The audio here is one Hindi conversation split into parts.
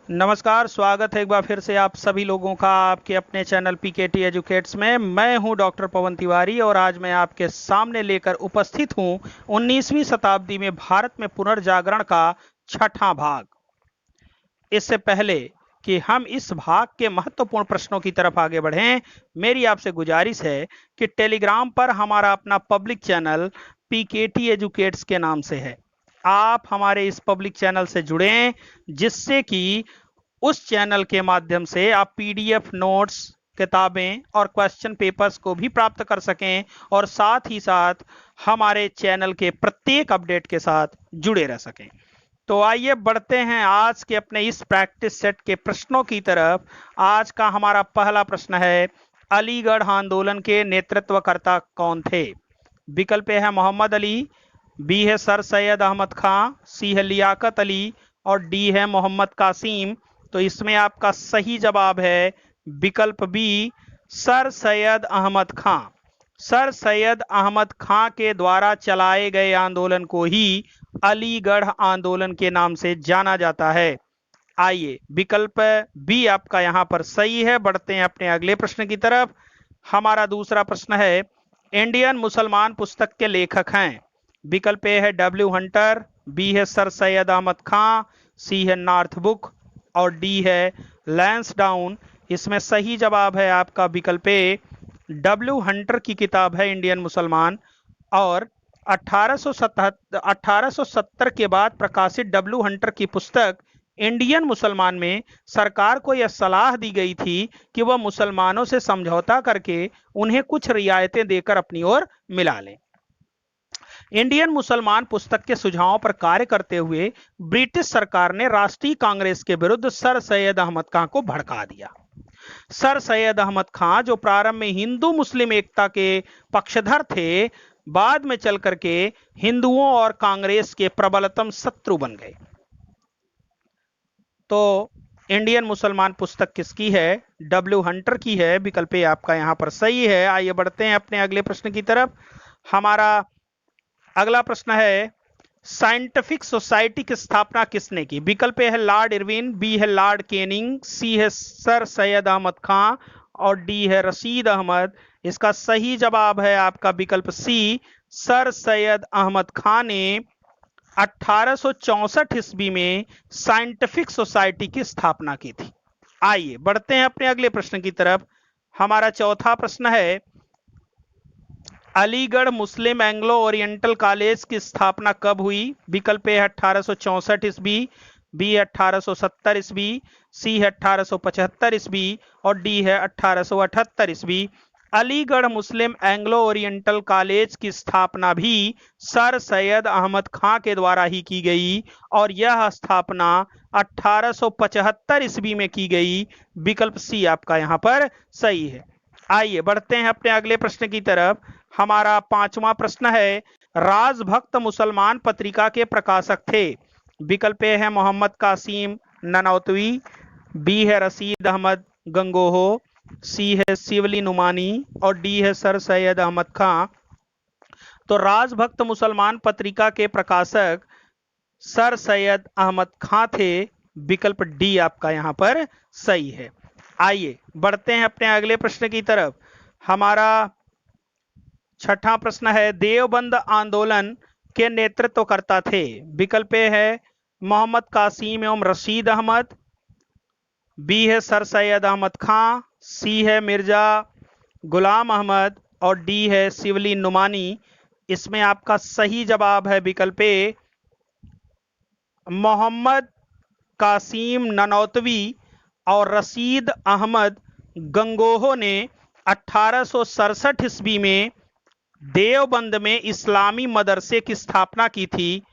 नमस्कार, स्वागत है एक बार फिर से आप सभी लोगों का आपके अपने चैनल पीकेटी एजुकेट्स में। मैं हूं डॉक्टर पवन तिवारी और आज मैं आपके सामने लेकर उपस्थित हूं 19वीं शताब्दी में भारत में पुनर्जागरण का छठा भाग। इससे पहले कि हम इस भाग के महत्वपूर्ण प्रश्नों की तरफ आगे बढ़ें, मेरी आपसे गुजारिश है कि टेलीग्राम पर हमारा अपना पब्लिक चैनल पीकेटी एजुकेट्स के नाम से है। आप हमारे इस पब्लिक चैनल से जुड़ें, जिससे कि उस चैनल के माध्यम से आप पीडीएफ नोट्स, किताबें और क्वेश्चन पेपर्स को भी प्राप्त कर सकें और साथ ही साथ हमारे चैनल के प्रत्येक अपडेट के साथ जुड़े रह सकें। तो आइए बढ़ते हैं आज के अपने इस प्रैक्टिस सेट के प्रश्नों की तरफ। आज का हमारा पहला प्रश्न है, अलीगढ़ आंदोलन के नेतृत्वकर्ता कौन थे? विकल्प है मोहम्मद अली, बी है सर सैयद अहमद खां, सी है लियाकत अली और डी है मोहम्मद कासिम। तो इसमें आपका सही जवाब है विकल्प बी, सर सैयद अहमद खां। सर सैयद अहमद खां के द्वारा चलाए गए आंदोलन को ही अलीगढ़ आंदोलन के नाम से जाना जाता है। आइए, विकल्प बी आपका यहां पर सही है। बढ़ते हैं अपने अगले प्रश्न की तरफ। हमारा दूसरा प्रश्न है, इंडियन मुसलमान पुस्तक के लेखक हैं? विकल्प ए है डब्ल्यू हंटर, बी है सर सैयद अहमद खां, सी है नॉर्थ बुक और डी है लैंसडाउन। इसमें सही जवाब है आपका विकल्प ए, डब्ल्यू हंटर की किताब है इंडियन मुसलमान। और 1870 के बाद प्रकाशित डब्ल्यू हंटर की पुस्तक इंडियन मुसलमान में सरकार को यह सलाह दी गई थी कि वह मुसलमानों से समझौता करके उन्हें कुछ रियायतें देकर अपनी ओर मिला लें। इंडियन मुसलमान पुस्तक के सुझावों पर कार्य करते हुए ब्रिटिश सरकार ने राष्ट्रीय कांग्रेस के विरुद्ध सर सैयद अहमद खां को भड़का दिया। सर सैयद अहमद खां, जो प्रारंभ में हिंदू मुस्लिम एकता के पक्षधर थे, बाद में चल करके हिंदुओं और कांग्रेस के प्रबलतम शत्रु बन गए। तो इंडियन मुसलमान पुस्तक किसकी है? डब्ल्यू हंटर की है। विकल्प आपका यहां पर सही है। आइए बढ़ते हैं अपने अगले प्रश्न की तरफ। हमारा अगला प्रश्न है, साइंटिफिक सोसाइटी की स्थापना किसने की? विकल्प है लॉर्ड इरविन, बी है लॉर्ड केनिंग, सी है सर सैयद अहमद खां और डी है रशीद अहमद। इसका सही जवाब है आपका विकल्प सी, सर सैयद अहमद खां ने 1864 ईस्वी में साइंटिफिक सोसाइटी की स्थापना की थी। आइए बढ़ते हैं अपने अगले प्रश्न की तरफ। हमारा चौथा प्रश्न है, अलीगढ़ मुस्लिम एंग्लो ओरिएंटल कॉलेज की स्थापना कब हुई? विकल्प है 1864 ईस्वी, बी है 1870 ईस्वी, सी है 1875 ईस्वी और डी है 1878 ईस्वी। अलीगढ़ मुस्लिम एंग्लो ओरिएंटल कॉलेज की स्थापना भी सर सैयद अहमद खां के द्वारा ही की गई और यह स्थापना 1875 ईस्वी में की गई। विकल्प सी आपका यहां पर सही है। आइए बढ़ते हैं अपने अगले प्रश्न की तरफ। हमारा पांचवा प्रश्न है, राजभक्त मुसलमान पत्रिका के प्रकाशक थे? विकल्प ए है मोहम्मद कासिम ननौतवी, बी है रशीद अहमद गंगोहो, सी है शिवली नुमानी और डी है सर सैयद अहमद खां। तो राजभक्त मुसलमान पत्रिका के प्रकाशक सर सैयद अहमद खां थे। विकल्प डी आपका यहां पर सही है। आइए बढ़ते हैं अपने अगले प्रश्न की तरफ। हमारा छठा प्रश्न है, देवबंद आंदोलन के नेतृत्वकर्ता थे? विकल्प ए है मोहम्मद कासिम एवं रशीद अहमद, बी है सर सैयद अहमद खां, सी है मिर्जा गुलाम अहमद और डी है शिवली नुमानी। इसमें आपका सही जवाब है विकल्प ए, मोहम्मद कासिम ननौतवी और रशीद अहमद गंगोहो ने 1867 ईस्वी में देवबंद में इस्लामी मदरसे की स्थापना की थी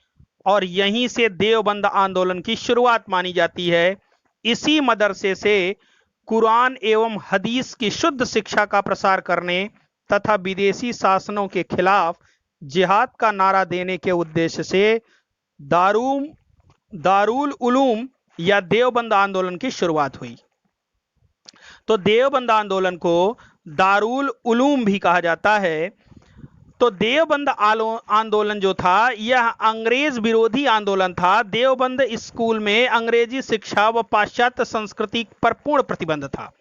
और यहीं से देवबंद आंदोलन की शुरुआत मानी जाती है। इसी मदरसे से कुरान एवं हदीस की शुद्ध शिक्षा का प्रसार करने तथा विदेशी शासनों के खिलाफ जिहाद का नारा देने के उद्देश्य से दारुल उलूम या देवबंद आंदोलन की शुरुआत हुई। तो देवबंद आंदोलन को दारुल उलूम भी कहा जाता है। तो देवबंद आंदोलन जो था यह अंग्रेज विरोधी आंदोलन था। देवबंद स्कूल में अंग्रेजी शिक्षा व पाश्चात्य संस्कृति पर पूर्ण प्रतिबंध था।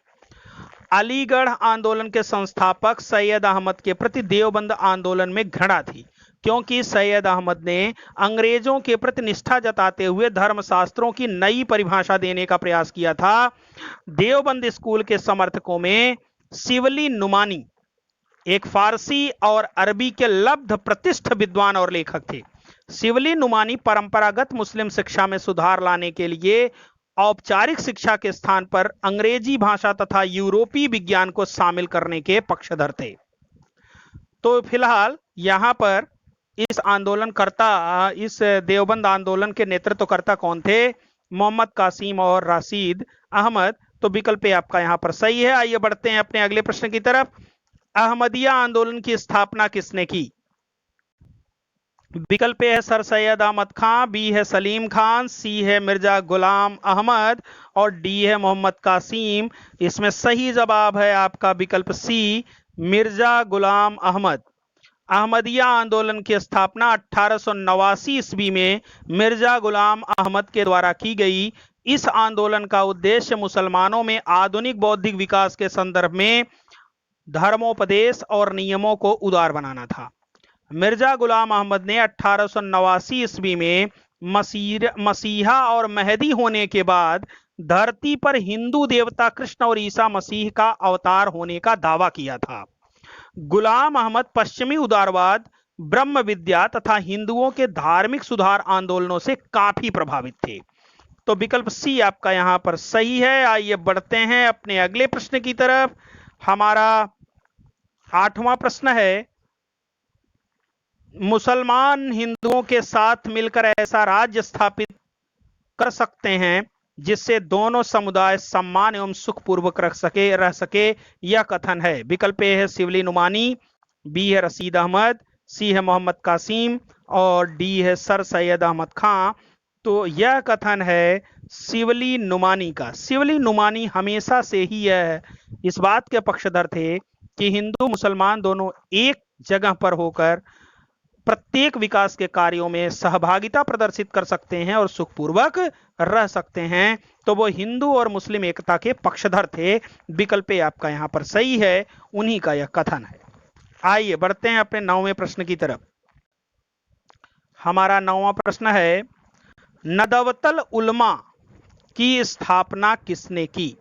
अलीगढ़ आंदोलन के संस्थापक सैयद अहमद के प्रति देवबंद आंदोलन में घृणा थी, क्योंकि सैयद अहमद ने अंग्रेजों के प्रति निष्ठा जताते हुए धर्मशास्त्रों की नई परिभाषा देने का प्रयास किया था। देवबंद स्कूल के समर्थकों में शिवली नुमानी एक फारसी और अरबी के लब्ध प्रतिष्ठ विद्वान और लेखक थे। शिवली नुमानी परंपरागत मुस्लिम शिक्षा में सुधार लाने के लिए औपचारिक शिक्षा के स्थान पर अंग्रेजी भाषा तथा यूरोपीय विज्ञान को शामिल करने के पक्षधर थे। तो फिलहाल यहां पर इस देवबंद आंदोलन के नेतृत्वकर्ता कौन थे? मोहम्मद कासिम और राशिद अहमद। तो विकल्प ए आपका यहां पर सही है। आइए बढ़ते हैं अपने अगले प्रश्न की तरफ। अहमदिया आंदोलन की स्थापना किसने की? विकल्प ए है सर सैयद अहमद खां, बी है सलीम खान, सी है मिर्जा गुलाम अहमद और डी है मोहम्मद कासिम। इसमें सही जवाब है आपका विकल्प सी, मिर्जा गुलाम अहमद। अहमदिया आंदोलन की स्थापना 1889 ईस्वी में मिर्जा गुलाम अहमद के द्वारा की गई। इस आंदोलन का उद्देश्य मुसलमानों में आधुनिक बौद्धिक विकास के संदर्भ में धर्मोपदेश और नियमों को उदार बनाना था। मिर्जा गुलाम अहमद ने 1889 ईस्वी में मसीहा और महदी होने के बाद धरती पर हिंदू देवता कृष्ण और ईसा मसीह का अवतार होने का दावा किया था। गुलाम अहमद पश्चिमी उदारवाद, ब्रह्म विद्या तथा हिंदुओं के धार्मिक सुधार आंदोलनों से काफी प्रभावित थे। तो विकल्प सी आपका यहां पर सही है। आइए बढ़ते हैं अपने अगले प्रश्न की तरफ। हमारा 8वां प्रश्न है, मुसलमान हिंदुओं के साथ मिलकर ऐसा राज्य स्थापित कर सकते हैं जिससे दोनों समुदाय सम्मान एवं सुखपूर्वक रह सके, यह कथन है। विकल्प ए है शिवली नुमानी, बी है रशीद अहमद, सी है मोहम्मद कासिम और डी है सर सैयद अहमद खां। तो यह कथन है शिवली नुमानी का। शिवली नुमानी हमेशा से ही इस बात के पक्षधर थे कि हिंदू मुसलमान दोनों एक जगह पर होकर प्रत्येक विकास के कार्यों में सहभागिता प्रदर्शित कर सकते हैं और सुखपूर्वक रह सकते हैं। तो वो हिंदू और मुस्लिम एकता के पक्षधर थे। विकल्प आपका यहां पर सही है, उन्हीं का यह कथन है। आइए बढ़ते हैं अपने 9वें प्रश्न की तरफ। हमारा 9वां प्रश्न है, नदवतल उलमा की स्थापना किसने की?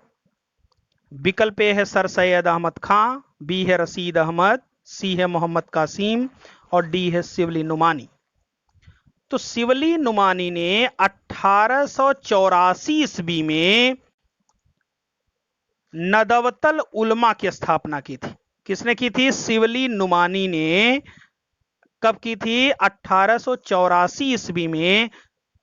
विकल्प ए है सर सैयद अहमद खां, बी है रशीद अहमद, सी है मोहम्मद कासिम और डी है शिवली नुमानी। तो शिवली नुमानी ने 1884 ईस्वी में नदवतल उलमा की स्थापना की थी। किसने की थी? शिवली नुमानी ने कब की थी? 1884 ईस्वी में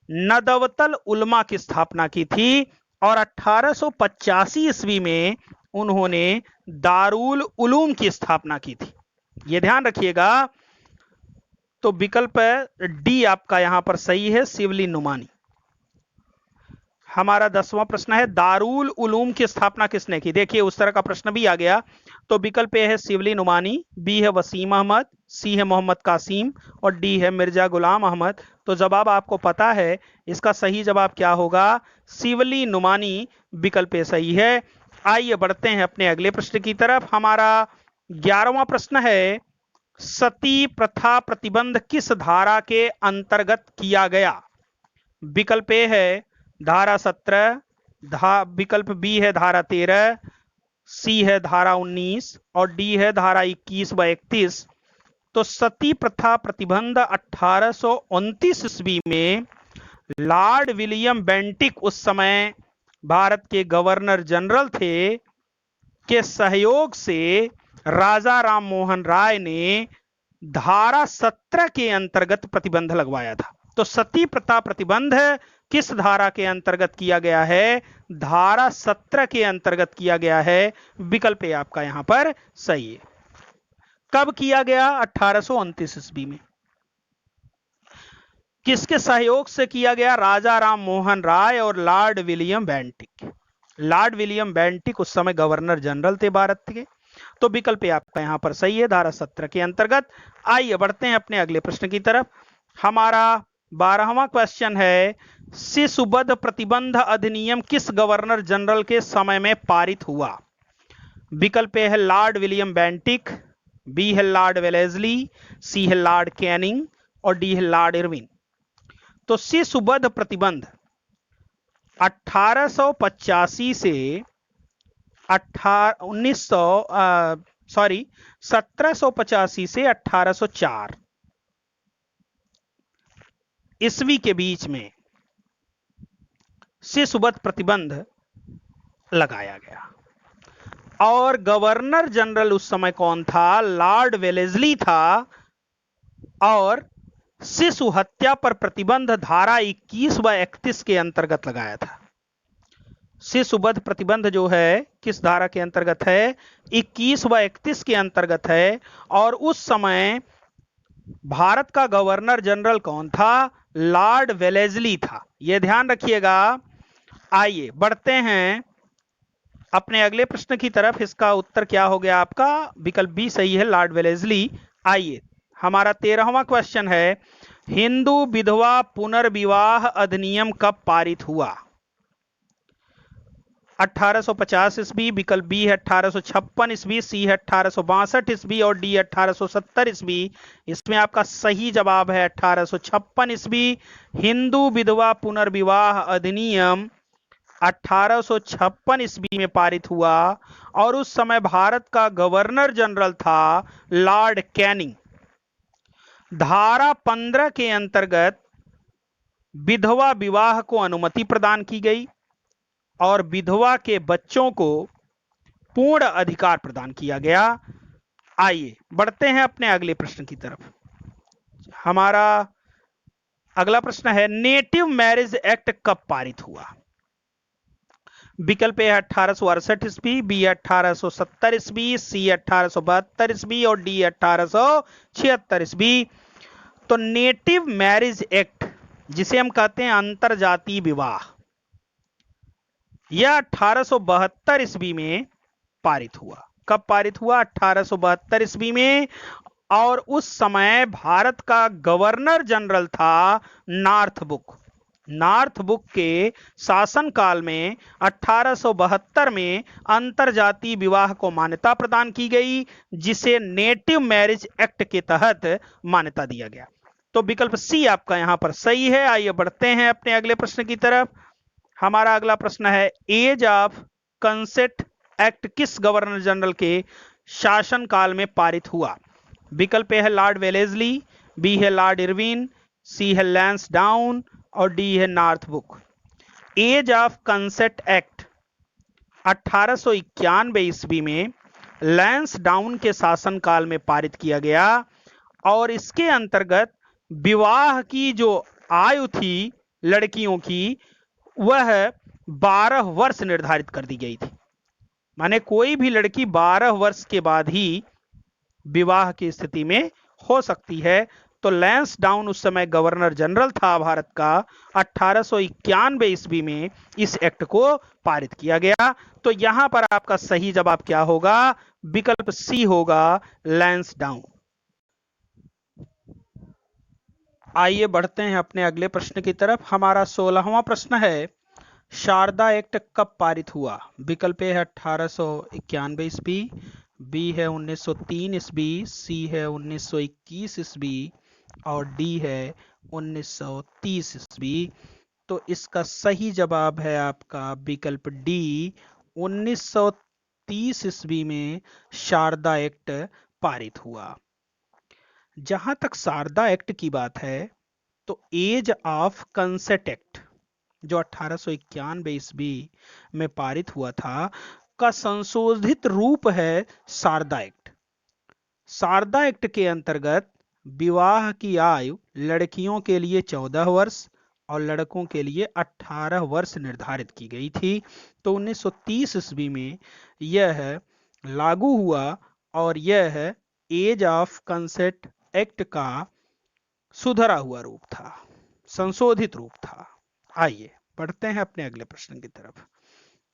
नदवतल उलमा की स्थापना की थी और 1885 ईस्वी में उन्होंने दारुल उलूम की स्थापना की थी। यह ध्यान रखिएगा। तो विकल्प डी आपका यहां पर सही है, शिवली नुमानी। हमारा 10वां प्रश्न है, दारुल उलूम की स्थापना किसने की? देखिए उस तरह का प्रश्न भी आ गया। तो विकल्प ए है शिवली नुमानी, बी है वसीम अहमद, सी है मोहम्मद कासिम और डी है मिर्जा गुलाम अहमद। तो जवाब आपको पता है, इसका सही जवाब क्या होगा? शिवली नुमानी विकल्प ए सही है। आइए बढ़ते हैं अपने अगले प्रश्न की तरफ। हमारा 11वां प्रश्न है, सती प्रथा प्रतिबंध किस धारा के अंतर्गत किया गया? विकल्प ए है धारा 17, विकल्प बी है धारा 13, सी है धारा 19 और डी है धारा 21 व 31। तो सती प्रथा प्रतिबंध 1829 ईस्वी में लॉर्ड विलियम बेंटिक, उस समय भारत के गवर्नर जनरल थे, के सहयोग से राजा राम मोहन राय ने धारा 17 के अंतर्गत प्रतिबंध लगवाया था। तो सती प्रथा प्रतिबंध किस धारा के अंतर्गत किया गया है? धारा 17 के अंतर्गत किया गया है। विकल्प ए आपका यहां पर सही है। कब किया गया? 1829 ईस्वी में। किसके सहयोग से किया गया? राजा राम मोहन राय और Lord William Bentinck. Lord William Bentinck उस समय गवर्नर जनरल थे भारत के। तो विकल्प ए आपका यहां पर सही है, धारा 17 के अंतर्गत। आइए बढ़ते हैं अपने अगले प्रश्न की तरफ। हमारा 12वां क्वेश्चन है, शिशुवध प्रतिबंध अधिनियम किस गवर्नर जनरल के समय में पारित हुआ? विकल्प ए है लॉर्ड विलियम बेंटिक, बी है लॉर्ड वेलेस्ली, सी है लॉर्ड कैनिंग और डी है लॉर्ड इरविन। तो शिशुवध प्रतिबंध 1885 से 1785 से 1804 ईस्वी के बीच में शिशुवध प्रतिबंध लगाया गया और गवर्नर जनरल उस समय कौन था? लॉर्ड वेलेस्ली था और शिशु हत्या पर प्रतिबंध धारा 21 व 31 के अंतर्गत लगाया था। शिशुवध प्रतिबंध जो है किस धारा के अंतर्गत है? 21 व 31 के अंतर्गत है। और उस समय भारत का गवर्नर जनरल कौन था? लॉर्ड वेलेस्ली था, यह ध्यान रखिएगा। आइए बढ़ते हैं अपने अगले प्रश्न की तरफ। इसका उत्तर क्या हो गया आपका? विकल्प बी सही है, लॉर्ड वेलेस्ली। आइए हमारा 13वां क्वेश्चन है, हिंदू विधवा पुनर्विवाह अधिनियम कब पारित हुआ? 1850 ईस्वी, विकल्प बी है 1856 ईस्वी, सी है 1862 ईस्वी और डी 1870 ईस्वी। इसमें आपका सही जवाब है 1856 ईस्वी। हिंदू विधवा पुनर्विवाह अधिनियम 1856 ईस्वी में पारित हुआ और उस समय भारत का गवर्नर जनरल था लॉर्ड कैनिंग। धारा 15 के अंतर्गत विधवा विवाह को अनुमति प्रदान की गई और विधवा के बच्चों को पूर्ण अधिकार प्रदान किया गया। आइए बढ़ते हैं अपने अगले प्रश्न की तरफ। हमारा अगला प्रश्न है, नेटिव मैरिज एक्ट कब पारित हुआ? विकल्प ए 1868 ईस्वी, बी 1870 ईस्वी, सी 1872 ईस्वी और डी 1876 ईस्वी। तो नेटिव मैरिज एक्ट, जिसे हम कहते हैं अंतरजातीय विवाह, यह 1872 ईस्वी में पारित हुआ। कब पारित हुआ? 1872 ईस्वी में। और उस समय भारत का गवर्नर जनरल था नॉर्थबुक। नॉर्थबुक के शासनकाल में 1872 में अंतरजातीय विवाह को मान्यता प्रदान की गई, जिसे नेटिव मैरिज एक्ट के तहत मान्यता दिया गया। तो विकल्प सी आपका यहां पर सही है। आइए बढ़ते हैं अपने अगले प्रश्न की तरफ। हमारा अगला प्रश्न है, एज ऑफ कंसेंट एक्ट किस गवर्नर जनरल के शासनकाल में पारित हुआ? विकल्प ए है लॉर्ड वेलेस्ली, बी है लॉर्ड इरविन, सी है लैंसडाउन और डी है नॉर्थबुक। एज ऑफ कंसेंट एक्ट 1891 ईस्वी में लैंसडाउन के शासनकाल में पारित किया गया और इसके अंतर्गत विवाह की जो आयु थी लड़कियों की, वह 12 वर्ष निर्धारित कर दी गई थी। माने कोई भी लड़की 12 वर्ष के बाद ही विवाह की स्थिति में हो सकती है। तो लैंसडाउन उस समय गवर्नर जनरल था भारत का। 1891 ईस्वी में इस एक्ट को पारित किया गया। तो यहां पर आपका सही जवाब क्या होगा? विकल्प सी होगा, लैंसडाउन। आइए बढ़ते हैं अपने अगले प्रश्न की तरफ। हमारा 16वां प्रश्न है, शारदा एक्ट कब पारित हुआ? विकल्प ए है 1891 ईस्वी, बी है 1903 ईस्वी, सी है 1921 ईस्वी और डी है 1930 ईस्वी। तो इसका सही जवाब है आपका विकल्प डी, 1930 ईस्वी में शारदा एक्ट पारित हुआ। जहां तक शारदा एक्ट की बात है, तो एज ऑफ कंसेंट एक्ट जो 1891 ईस्वी में पारित हुआ था, का संशोधित रूप है शारदा एक्ट। शारदा एक्ट के अंतर्गत विवाह की आयु लड़कियों के लिए 14 वर्ष और लड़कों के लिए 18 वर्ष निर्धारित की गई थी। तो 1930 ईस्वी में यह लागू हुआ और यह एज ऑफ कंसेंट एक्ट का सुधरा हुआ रूप था, संशोधित रूप था। आइए बढ़ते हैं अपने अगले प्रश्न की तरफ।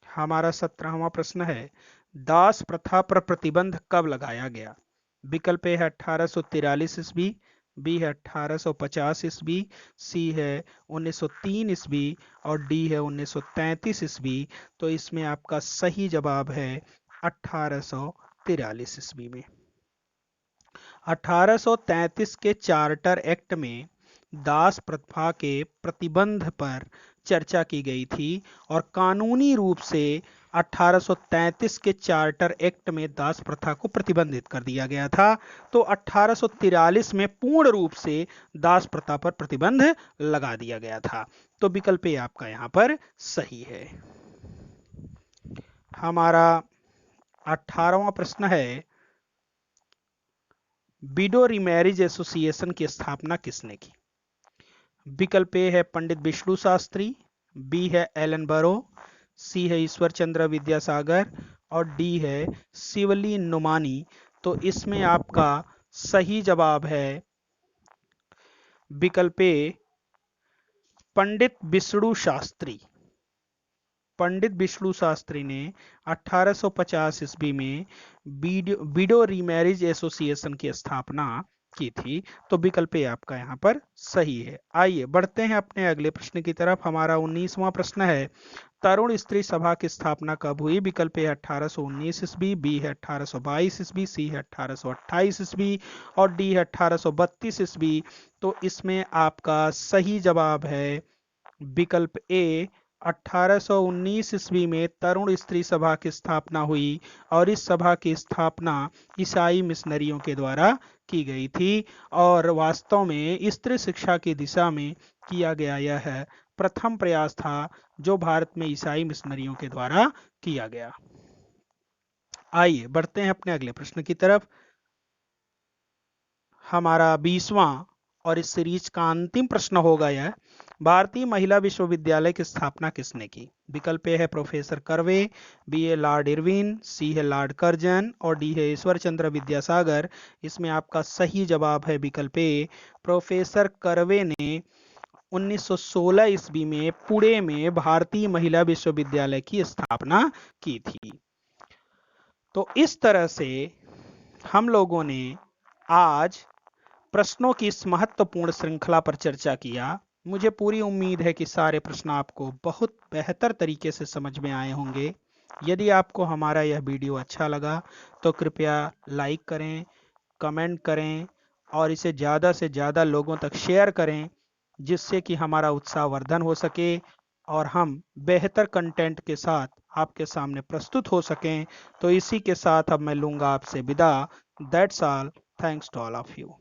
हमारा 17वां प्रश्न है, दास प्रथा पर प्रतिबंध कब लगाया गया? विकल्प ए है 1843 ईस्वी, बी है 1850 ईस्वी, सी है 1903 ईस्वी और डी है 1933 ईस्वी। तो इसमें आपका सही जवाब है 1843 ईस्वी में। 1833 के चार्टर एक्ट में दास प्रथा के प्रतिबंध पर चर्चा की गई थी और कानूनी रूप से 1833 के चार्टर एक्ट में दास प्रथा को प्रतिबंधित कर दिया गया था। तो 1843 में पूर्ण रूप से दास प्रथा पर प्रतिबंध लगा दिया गया था। तो विकल्प ए आपका यहां पर सही है। हमारा 18वां प्रश्न है, विडो रीमैरिज एसोसिएशन की स्थापना किसने की? विकल्प ए है पंडित विष्णु शास्त्री, बी है एलन बरो, सी है ईश्वर चंद्र विद्यासागर और डी है शिवली नुमानी। तो इसमें आपका सही जवाब है विकल्प ए पंडित विष्णु शास्त्री। पंडित विष्णु शास्त्री ने 1850 ईस्वी में विडो रीमैरिज एसोसिएशन की स्थापना की थी। तो विकल्प ए आपका यहाँ पर सही है। आइए बढ़ते हैं अपने अगले प्रश्न की तरफ। हमारा 19वां प्रश्न है, तरुण स्त्री सभा की स्थापना कब हुई? विकल्प ए 1819 ईस्वी, बी है 1822 ईस्वी, सी है 1828 ईस्वी और डी है 1832 ईस्वी। तो इसमें आपका सही जवाब है विकल्प ए 1819 ईस्वी में तरुण स्त्री सभा की स्थापना हुई और इस सभा की स्थापना ईसाई मिशनरियों के द्वारा की गई थी और वास्तव में स्त्री शिक्षा की दिशा में किया गया यह प्रथम प्रयास था जो भारत में ईसाई मिशनरियों के द्वारा किया गया। आइए बढ़ते हैं अपने अगले प्रश्न की तरफ। हमारा 20वां और इस सीरीज का अंतिम प्रश्न होगा यह, भारतीय महिला विश्वविद्यालय की स्थापना किसने की? विकल्प ए है प्रोफेसर कर्वे, बी है लॉर्ड इरविन, सी है लॉर्ड कर्जन और डी है ईश्वर चंद्र विद्यासागर। इसमें आपका सही जवाब है विकल्प ए प्रोफेसर कर्वे ने 1916 ईस्वी में पुणे में भारतीय महिला विश्वविद्यालय की स्थापना की थी। तो इस तरह से हम लोगों ने आज प्रश्नों की इस महत्वपूर्ण श्रृंखला पर चर्चा किया। मुझे पूरी उम्मीद है कि सारे प्रश्न आपको बहुत बेहतर तरीके से समझ में आए होंगे। यदि आपको हमारा यह वीडियो अच्छा लगा तो कृपया लाइक करें, कमेंट करें और इसे ज़्यादा से ज़्यादा लोगों तक शेयर करें, जिससे कि हमारा उत्साहवर्धन हो सके और हम बेहतर कंटेंट के साथ आपके सामने प्रस्तुत हो सकें। तो इसी के साथ अब मैं लूँगा आपसे विदा। That's all. Thanks to all of you.